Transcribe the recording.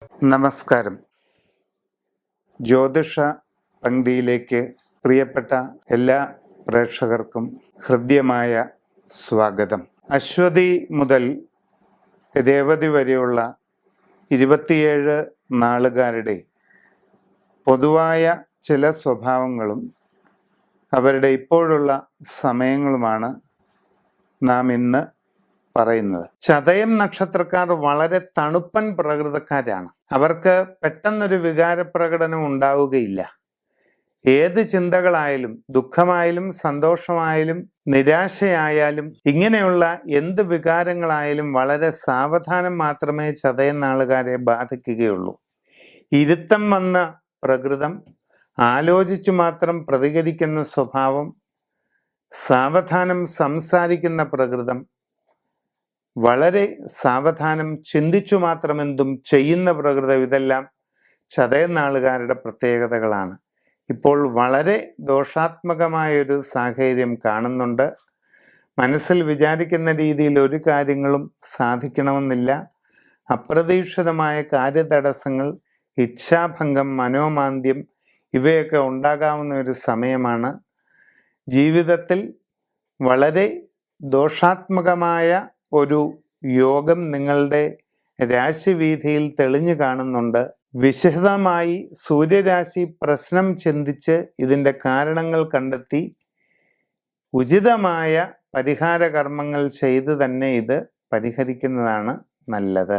നമസ്കാരം. ജ്യോതിഷ പങ്ക്തിയിലേക്ക് പ്രിയപ്പെട്ട എല്ലാ പ്രേക്ഷകർക്കും ഹൃദ്യമായ സ്വാഗതം. അശ്വതി മുതൽ രേവതി വരെയുള്ള 27 നാളുകാരുടെ പൊതുവായ ചില സ്വഭാവങ്ങളും അവരുടെ ഇപ്പോഴുള്ള സമയങ്ങളുമാണ് നാം ഇന്ന് പറയുന്നത്. ചതയം നക്ഷത്രക്കാർ വളരെ തണുപ്പൻ പ്രകൃതക്കാരാണ്. അവർക്ക് പെട്ടെന്നൊരു വികാരപ്രകടനം ഉണ്ടാവുകയില്ല. ഏത് ചിന്തകളായാലും, ദുഃഖമായാലും സന്തോഷമായാലും നിരാശയായാലും ഇങ്ങനെയുള്ള എന്ത് വികാരങ്ങളായാലും വളരെ സാവധാനം മാത്രമേ ചതയം നാളുകാരെ ബാധിക്കുകയുള്ളൂ. ഇരുത്തം വന്ന പ്രകൃതം, ആലോചിച്ചു മാത്രം പ്രതികരിക്കുന്ന സ്വഭാവം, സാവധാനം സംസാരിക്കുന്ന പ്രകൃതം, വളരെ സാവധാനം ചിന്തിച്ചു മാത്രം എന്തും ചെയ്യുന്ന പ്രകൃതം, ഇതെല്ലാം ചതയം നാളുകാരുടെ പ്രത്യേകതകളാണ്. ഇപ്പോൾ വളരെ ദോഷാത്മകമായൊരു സാഹചര്യം കാണുന്നുണ്ട്. മനസ്സിൽ വിചാരിക്കുന്ന രീതിയിൽ ഒരു കാര്യങ്ങളും സാധിക്കണമെന്നില്ല. അപ്രതീക്ഷിതമായ കാര്യതടസ്സങ്ങൾ, ഇച്ഛാഭംഗം, മനോമാന്ദ്യം ഇവയൊക്കെ ഉണ്ടാകാവുന്ന ഒരു സമയമാണ്. ജീവിതത്തിൽ വളരെ ദോഷാത്മകമായ ഒരു യോഗം നിങ്ങളുടെ രാശിവീഥിയിൽ തെളിഞ്ഞു കാണുന്നുണ്ട്. വിശദമായി സൂര്യരാശി പ്രശ്നം ചിന്തിച്ച് ഇതിൻ്റെ കാരണങ്ങൾ കണ്ടെത്തി ഉചിതമായ പരിഹാര കർമ്മങ്ങൾ ചെയ്ത് തന്നെ ഇത് പരിഹരിക്കുന്നതാണ് നല്ലത്.